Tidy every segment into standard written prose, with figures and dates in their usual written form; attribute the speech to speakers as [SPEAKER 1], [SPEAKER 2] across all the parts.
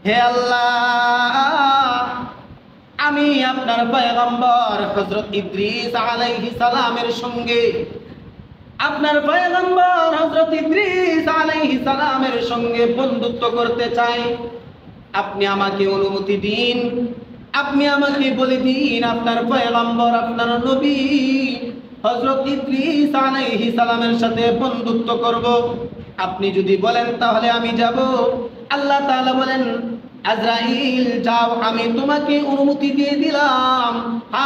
[SPEAKER 1] হে আল্লাহ, আমি আপনার পয়গম্বর হযরত ইদ্রিস আলাইহিস সালামের সঙ্গে, আপনার পয়গম্বর হযরত ইদ্রিস আলাইহিস সালামের সঙ্গে বন্ধুত্ব করতে চাই। আপনি আমাকে অনুমতি দিন, আপনি আমাকে বলে দিন আপনার পয়গম্বর, আপনার নবী হযরত ইদ্রিস আলাইহিস সালামের সাথে বন্ধুত্ব করব। আপনি যদি বলেন তাহলে আমি যাব। আল্লাহ তাআলা বলেন, আজরাইল যাও, আমি তোমাকে অনুমতি দিয়ে দিলাম।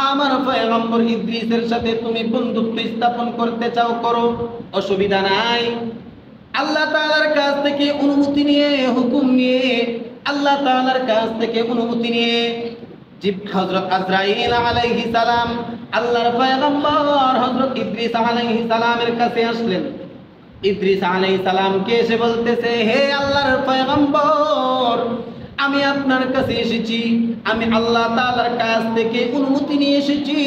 [SPEAKER 1] আমার পয়গম্বর ইদ্রিসের সাথে তুমি বন্ধুত্ব স্থাপন করতে চাও, করো, অসুবিধা নাই। আল্লাহ তাআলার কাছ থেকে অনুমতি নিয়ে, হুকুম নিয়ে, আল্লাহ তাআলার কাছ থেকে অনুমতি নিয়ে হযরত আজরাইল আলাইহিস সালাম আল্লাহর পয়গম্বর হযরত ইদ্রিস আলাইহিস সালামের কাছে আসলেন। ইদ্রিস আলাইহিস সালামকে এসে বলতেছে, হে আল্লাহর পয়গম্বর, আমি আপনার কাছে এসেছি, আমি আল্লাহ তাআলার কাছ থেকে অনুমতি নিয়ে এসেছি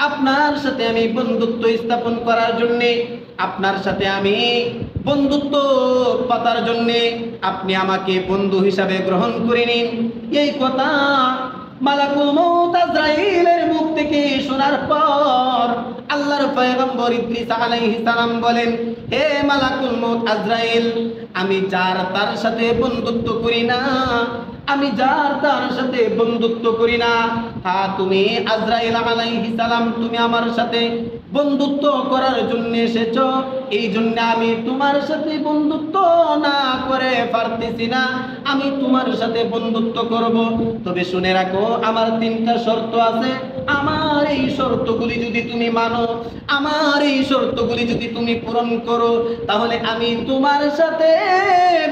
[SPEAKER 1] আপনার সাথে আমি বন্ধুত্ব স্থাপন করার জন্য, আপনার সাথে আমি বন্ধুত্ব পাতার জন্য। আপনি আমাকে বন্ধু হিসাবে গ্রহণ করে নিন। এই কথা মালাকুল মউত আজরাইলের মুখ থেকে শোনার পর আল্লাহর পয়গম্বর ইদ্রিস আলাইহিস সালাম বলেন, হে মালাকুল মউত আজরাইল, আমি যার তার সাথে বন্ধুত্ব করি না, আমি যার তার সাথে বন্ধুত্ব করি না। হ্যাঁ, তুমি আজরাইল আলাইহিস সালাম, তুমি আমার সাথে বন্ধুত্ব করার জন্য এসেছো, এই জন্য আমি তোমার সাথে বন্ধুত্ব না করে পারতেছি না, আমি তোমার সাথে বন্ধুত্ব করব। তবে শুনে রাখো, আমার 3টা শর্ত আছে। আমার এই শর্তগুলি যদি তুমি মানো, আমার এই শর্তগুলি যদি তুমি পূরণ করো, তাহলে আমি তোমার সাথে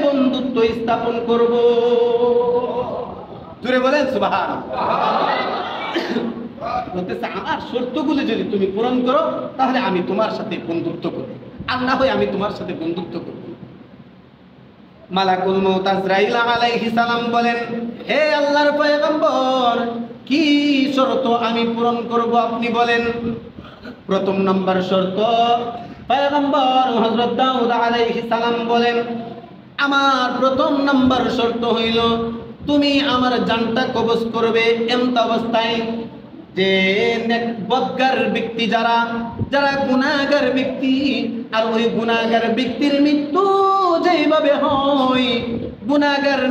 [SPEAKER 1] বন্ধুত্ব স্থাপন করব। জোরে বলেন সুবহানাল্লাহ। বলতেছে, আমার শর্তগুলি যদি তুমি পূরণ করো, তাহলে আমি তোমার সাথে বন্ধুত্ব করব, আর না হয় আমি তোমার সাথে বন্ধুত্ব করব। মালাকুল মউত আজরাইল আলাইহিস সালাম বলেন, হে আল্লাহর পয়গম্বর, কি শর্ত আমি পূরণ করব আপনি বলেন। প্রথম নম্বর শর্ত, পয়গম্বর হযরত দাউদ আলাইহিস সালাম বলেন, আমার প্রথম নম্বর শর্ত হইল, তুমি আমার জানটা কবজ করবে এমত অবস্থায় যে বদকার ব্যক্তি, যারা যারা গুনাহগার ব্যক্তি, আর ওই গুনাহগার ব্যক্তির মৃত্যু যেইভাবে হয়, গুনাহগার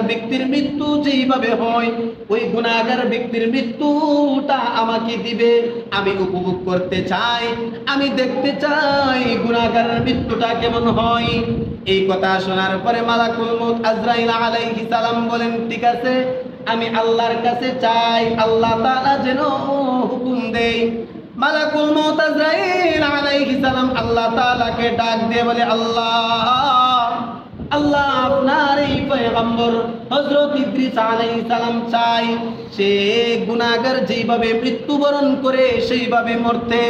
[SPEAKER 1] ব্যক্তির মৃত্যু যেইভাবে হয়, ওই গুনাহগার ব্যক্তির মৃত্যুটা আমাকে দিবে। আমি উপভোগ করতে চাই, আমি দেখতে চাই গুনাহগারের মৃত্যুটা কেমন হয়। এই কথা শোনার পরে মালাকুল মউত আজরাইল আলাইহিস সালাম বলেন, ঠিক আছে, আমি আল্লাহর কাছে চাই, আল্লাহ তাআলা যেন হুকুম দেয়। মালাকুল মউত আজরাইল আলাইহিস সালাম আল্লাহ তাআলাকে ডাক দিয়ে বলে, আল্লাহ, আল্লাহ, আপনার এই পয়গম্বর হযরত ইদ্রিস আলাইহিস সালাম চাই সে গুনাহগার যেভাবে মৃত্যুবরণ করে সেইভাবে মরতে।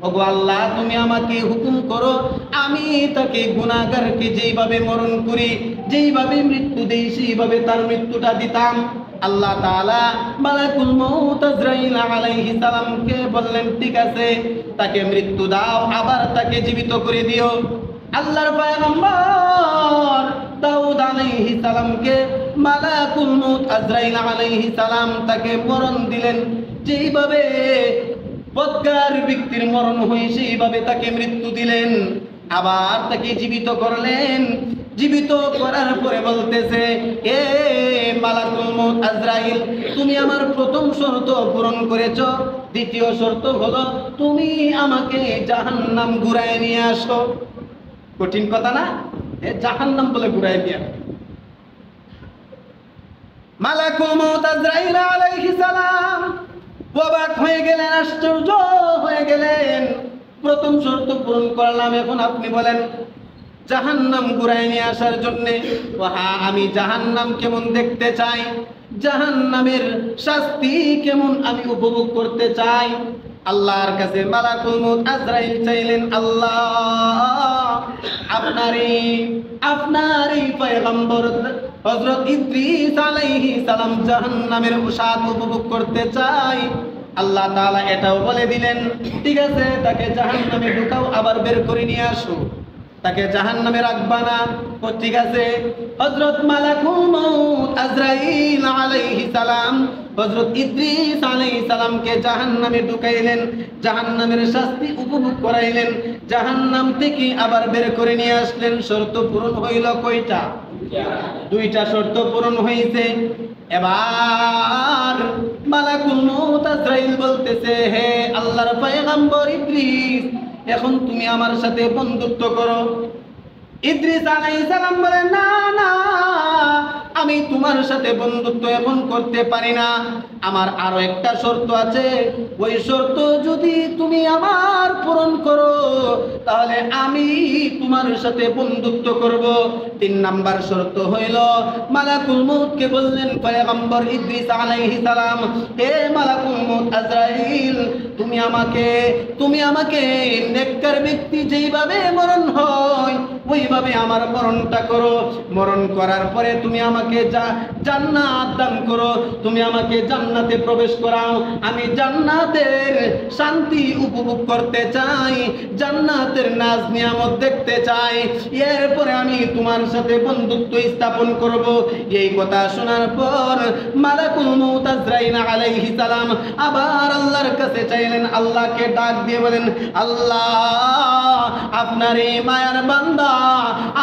[SPEAKER 1] ওগো আল্লাহ, তুমি আমাকে হুকুম করো, আমি তাকে গুনাহগারকে যেইভাবে মরণ করি, যেইভাবে মৃত্যু দেই, সেইভাবে তার মৃত্যুটা দিতাম। আল্লাহ তাআলা মালাকুল মউত আজরাইল আলাইহিস সালামকে বললেন, ঠিক আছে, তাকে মৃত্যু দাও, আবার তাকে জীবিত করে দিও। আল্লাহর পয়গম্বর দাউদ আলাইহিস সালামকে মালাকুল মউত আজরাইল আলাইহিস সালাম তাকে মরণ দিলেন, যেইভাবে বদকার ব্যক্তির মরণ হয় সেইভাবে তাকে মৃত্যু দিলেন, আবার তাকে জীবিত করলেন। জীবিত করার পরে বলতেছে, এ মালাকুল মউত আজরাইল, তুমি আমার প্রথম শর্ত পূরণ করেছো, দ্বিতীয় শর্ত হলো তুমি আমাকে জাহান্নাম ঘুরায় নিয়ে আসো। কঠিন কথা না? জাহান্নাম বলে ঘুরায় নিয়ে আসো। মালাকুল মউত আজরাইল আলাইহিস সালাম অবাক হয়ে গেলেন, আশ্চর্য হয়ে গেলেন। প্রথম শর্ত পূরণ করলাম, এখন আপনি বলেন জাহান্নাম ঘুরায় নিয়ে আসার জন্যে। হ্যাঁ, আমি জাহান্নাম কেমন দেখতে চাই, জাহান্নামের শাস্তি কেমন আমি উপভোগ করতে চাই। আল্লাহর কাছে মালাকুল মউত আজরাইল চাইলেন, আল্লাহ, আপনারই পয়গম্বর হযরত ইদ্রিস আলাইহিস সালাম জাহান্নামের স্বাদ উপভোগ করতে চাই। আল্লাহ তাআলা এটাও বলে দিলেন, ঠিক আছে, তাকে জাহান্নামে ঢুকাও, আবার বের করে নিয়ে আসো। তাকে জাহান্নামে রাখবা না। ও ঠিক আছে। হযরত মালাকুল মউত আজরাইল আলাইহিস সালাম হযরত ইদ্রিস আলাইহিস সালামকে জাহান্নামে ঢুকাইলেন, জাহান্নামের শাস্তি উপভোগ করাইলেন, জাহান্নাম থেকে আবার বের করে নিয়ে আসলেন। শর্ত পূরণ হইল কয়টা? দুইটা শর্ত পূরণ হয়েছে। এবার মালাকুল মউত আজরাইল বলতেছে, হে আল্লাহর পয়গম্বর ইদ্রিস, এখন তুমি আমার সাথে বন্ধুত্ব করো। ইদ্রিস আলাইহিস সালাম বলেন, না না, আমি তোমার সাথে বন্ধুত্ব এখন করতে পারি না, আমার আরো একটা শর্ত আছে। ওই শর্ত যদি তুমি আমার পূরণ করো তাহলে আমি তোমার সাথে বন্ধুত্ব করব। 3 নাম্বার শর্ত হইল, মালাকুল মউতকে বললেন পয়গম্বর ইদ্রিস আলাইহিস সালাম, হে মালাকুল মউত আজরাইল, তুমি আমাকে নেককার ব্যক্তি যেইভাবে মরণ হয় ওইভাবে আমার মরণটা করো। মরণ করার পরে তুমি আমাকে জান্নাত দান করো, তুমি আমাকে জান্নাতে প্রবেশ করাও। আমি জান্নাতের শান্তি উপভোগ করতে চাই, জান্নাতের নাজ নিয়ামত দেখতে চাই, এরপরে আমি তোমার সাথে বন্ধুত্ব স্থাপন করব। এই কথা শোনার পর মালাকুল মউত আজরাইল আলাইহিস সালাম আবার আল্লাহর কাছে চাইলেন। আল্লাহকে ডাক দিয়ে বলেন, আল্লাহ, আপনার এই মায়ার বান্দা,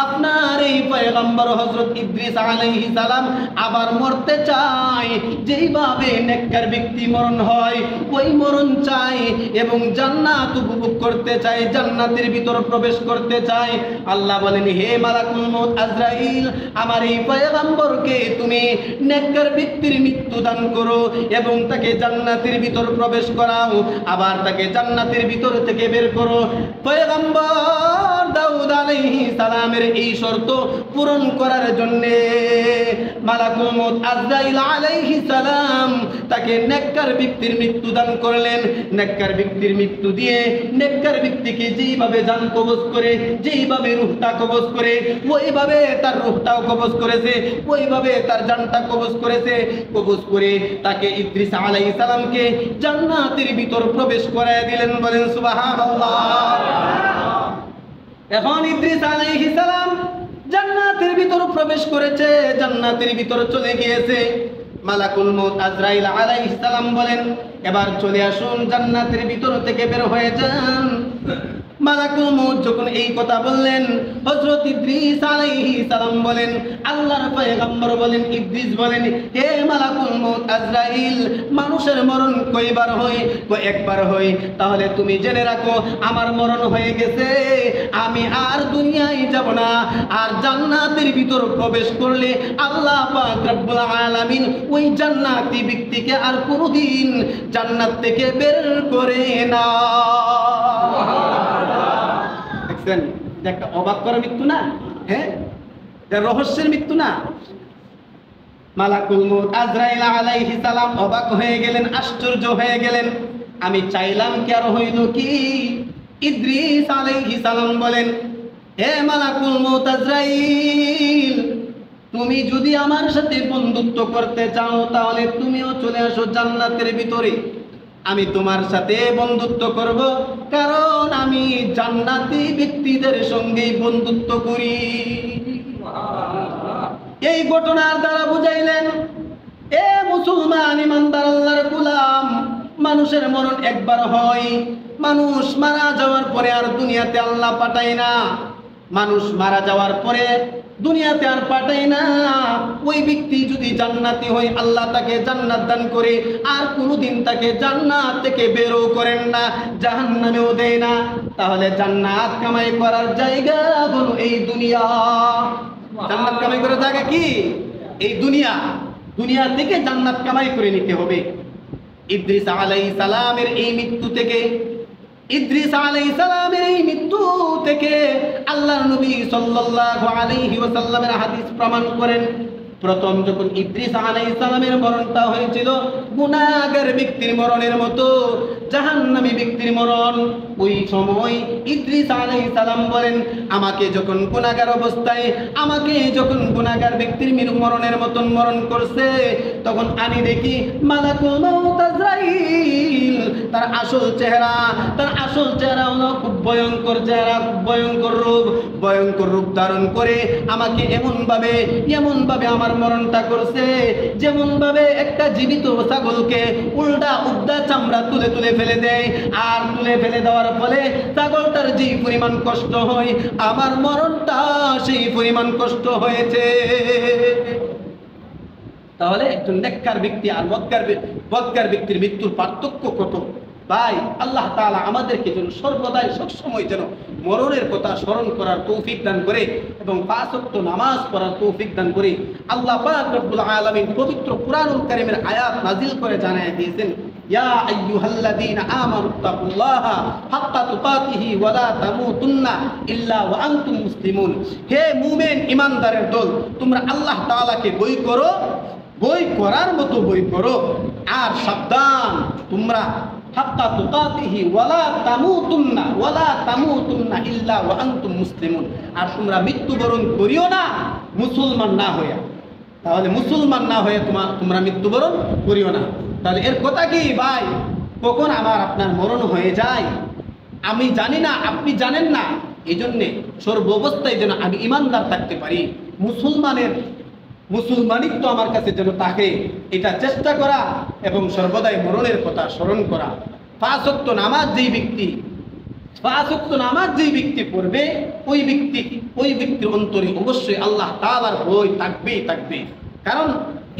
[SPEAKER 1] আপনার এই পয়গম্বর হযরত ইদ্রিস আলাইহিস সালাম আবার মরতে চায়, যেইভাবে নেককার ব্যক্তি মরণ হয় ওই মরণ চাই, এবং জান্নাত উপভোগ করতে চাই, জান্নাতের ভিতর প্রবেশ করতে চাই। আল্লাহ বলেন, হে মালাকুল মউত আজরাইল, আমার এই পয়গম্বরকে তুমি নেককার ব্যক্তির মৃত্যু দান করো এবং তাকে জান্নাতের ভিতর প্রবেশ করাও, আবার তাকে জান্নাতের ভিতর থেকে বের করো। পয়গম্বর দাউদ আলাইহিস সালামের এই শর্ত পূরণ করার জন্য মালাকুল মউত আজরাইল আলাইহিস সালাম তাকে নেককার ব্যক্তির মৃত্যু দান করলেন। নেককার ব্যক্তির মৃত্যু দিয়ে নেককার ব্যক্তিকে যেইভাবে জান কবজ করে, যেইভাবে রূহটা কবজ করে, ওইভাবে তার রূহটাও কবজ করেছে, ওইভাবে তার জানটা কবজ করেছে। কবজ করে তাকে ইদ্রিস আলাইহিস সালামকে জান্নাতের ভিতর প্রবেশ করায় দিলেন। বলেন সুবহানাল্লাহ। এখন ইদ্রিস আলাইহিস সালাম জান্নাতের ভিতর প্রবেশ করেছে, জান্নাতের ভিতর চলে গিয়েছে। মালাকুল মউত আজরাইল আলাইহিস সালাম বলেন, এবার চলে আসুন, জান্নাতের ভিতর থেকে বের হয়ে যান। মালাকুল মউত যখন এই কথা বললেন, হযরত ইদ্রিস আলাইহিস সালাম বলেন, আল্লাহর পয়গম্বর বলেন, ইদ্রিস বলেন, হে মালাকুল মউত আজরাইল, মানুষের মরণ কয়বার হয়? একবার হয়। তাহলে তুমি জেনে রাখো, আমার মরণ হয়ে গেছে, আমি আর দুনিয়ায় যাব না। আর জান্নাতের ভিতর প্রবেশ করলে আল্লাহ পাক রব্বুল আলামিন ওই জান্নাতি ব্যক্তিকে আর কোনোদিন জান্নাত থেকে বের করে না। দেখছেন, একটা অবাক করার মৃত্যু না? হ্যাঁ, রহস্যের মৃত্যু না? মালাকুল মউত আজরাইল আলাইহিস সালাম অবাক হয়ে গেলেন, আশ্চর্য হয়ে গেলেন। আমি চাইলাম কি আর হইল কি? ইদ্রিস আলাইহিস সালাম বলেন, হে মালাকুল মউত আজরাইল, তুমি যদি আমার সাথে বন্ধুত্ব করতে চাও তাহলে তুমিও চলে আসো জান্নাতের ভিতরে। আমি তোমার সাথে বন্ধুত্ব করব, কারণ আমি জান্নাতি ব্যক্তিদের সঙ্গে বন্ধুত্ব করি। এই ঘটনার দ্বারা বুঝাইলেন, এ মুসলমান ইমানদার আল্লাহর গোলাম, মানুষের মরণ একবার হয়, মানুষ মারা যাওয়ার পরে আর দুনিয়াতে আল্লাহ পাঠায় না। মানুষ মারা যাওয়ার পরে দুনিয়াতে আর পাঠায় না। ওই ব্যক্তি যদি জান্নাতি হয়, আল্লাহ তাকে জান্নাত দান করে, আর কোনোদিন তাকে জান্নাত থেকে বেরও করেন না, জাহান্নামেও দেয় না। তাহলে জান্নাত কামাই করার জায়গা হলো এই দুনিয়া। জান্নাত কামাই করার জায়গা কি? এই দুনিয়া। দুনিয়া থেকে জান্নাত কামাই করে নিতে হবে। ইদ্রিস আলাইহিস সালামের এই মৃত্যু থেকে, ইদ্রিস আলাইহিস সালামের এই মৃত্যু থেকে আল্লাহর নবী সাল্লাল্লাহু আলাইহি ওয়াসাল্লামের হাদিস প্রমাণ করেন, প্রথম যখন ইদ্রিস আলাইহিস সালামের মরণটা হয়েছিল গুনাহগার ব্যক্তির মরণের মতো, জাহান্নামী ব্যক্তির মরণ। ওই সময় ইদ্রিস আলাইহিস সালাম বলেন, আমাকে যখন গুনাহগার অবস্থায়, আমাকে যখন গুনাহগার ব্যক্তির মরণের মতন মরণ করছে, তখন আমি দেখি মালাকুল মাউত আজরাইল, তার আসল চেহারা হলো খুব ভয়ঙ্কর চেহারা, খুব ভয়ঙ্কর রূপ ধারণ করে আমাকে এমন ভাবে আমার মরণটা করছে, যেমন ভাবে একটা জীবিত ছাগলকে উল্টা চামড়া তুলে ফেলে দেয়, আর তুলে ফেলে দেওয়ার ফলে ছাগলটার যে পরিমাণ কষ্ট হয়, আমার মরণটা সেই পরিমাণ কষ্ট হয়েছে। তাহলে একজন নেককার ব্যক্তি আর বদকার ব্যক্তির মৃত্যুর পার্থক্য কত ভাই! আল্লাহ তাআলা আমাদেরকে যেন সর্বদাই সবসময় যেন মরণের কথা স্মরণ করার তৌফিক দান করে এবং 5 ওয়াক্ত নামাজ পড়ার তৌফিক দান করে। আল্লাহ পাক রব্বুল আলামিন পবিত্র কুরআনুল কারীমের আয়াত নাজিল করে জানায় দিয়েছেন, ইয়া আইয়ুহাল্লাযীনা আমানুত্তাকুল্লাহা হাক্কা তুকাতিহি ওয়া লা তামুতুন্না ইল্লা ওয়া আনতুম মুসলিমুন। হে মুমিন ঈমানদারের দল, তোমরা আল্লাহ তাআলাকে ভয় করো, ভয় করার মতো ভয় করো, আর সাবধান, তোমরা হাক্কা তুকাতিহি ওয়া লা তামুতুন্না ইল্লা ওয়া আনতুম মুসলিমুন। আর তোমরা মৃত্যুবরণ করিও না মুসলমান না হয়ে। তাহলে মুসলমান না হয়ে তোমরা মৃত্যুবরণ করিও না। তাহলে এর কথা কি ভাই? কখন আপনার মরণ হয়ে যায় আমি জানি না, আপনি জানেন না। এই জন্যে সর্বাবস্থায় যেন আমি ইমানদার থাকতে পারি, মুসলমানিত্ব আমার কাছে যেন থাকে, এটা চেষ্টা করা এবং সর্বদাই মরণের কথা স্মরণ করা। 5 ওয়াক্ত নামাজ যেই ব্যক্তি পড়বে, ওই ব্যক্তির অন্তরে অবশ্যই আল্লাহ তাআলার ভয় থাকবে। কারণ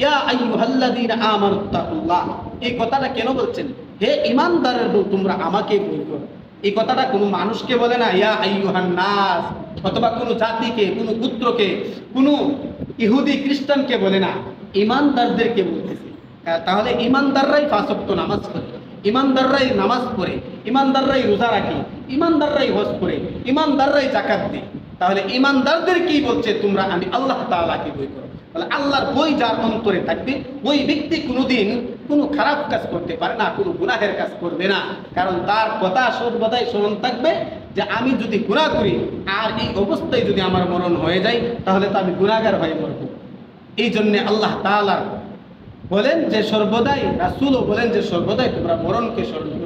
[SPEAKER 1] ইয়া আইয়ুহাল্লাযীনা আমানুত্তাকুল্লাহ, এই কথাটা কেন বলছেন? হে ঈমানদারের দল, তোমরা আমাকে ভয় করো। এই কথাটা কোনো মানুষকে বলে না, ইয়া আইয়ুহান নাস, অথবা কোনো জাতিকে, কোনো গোত্রকে, কোনো ইহুদি খ্রিস্টানকে বলে না, ঈমানদারদেরকে বলতেছে। তাহলে ঈমানদাররাই 5 ওয়াক্ত নামাজ পড়ে, ঈমানদাররাই নামাজ পড়ে, ঈমানদাররাই রোজা রাখে, ঈমানদাররাই হজ করে, ঈমানদাররাই যাকাত দেয়। তাহলে ঈমানদারদের কি বলছে? তোমরা আমি আল্লাহ তাআলাকে ভয় করো। তাহলে আল্লাহর ভয় যার অন্তরে থাকবে, ওই ব্যক্তি কোনোদিন কোনো খারাপ কাজ করতে পারে না, কোনো গুনাহের কাজ করবে না। কারণ তার কথা সর্বদাই স্মরণ থাকবে যে আমি যদি গুনাহ করি আর এই অবস্থায় যদি আমার মরণ হয়ে যায়, তাহলে তো আমি গুনাহগার হয়ে মরব। এই জন্যে আল্লাহ তাআলা বলেন যে সর্বদাই, রাসূলও বলেন যে সর্বদাই তোমরা মরণকে স্মরণ করো।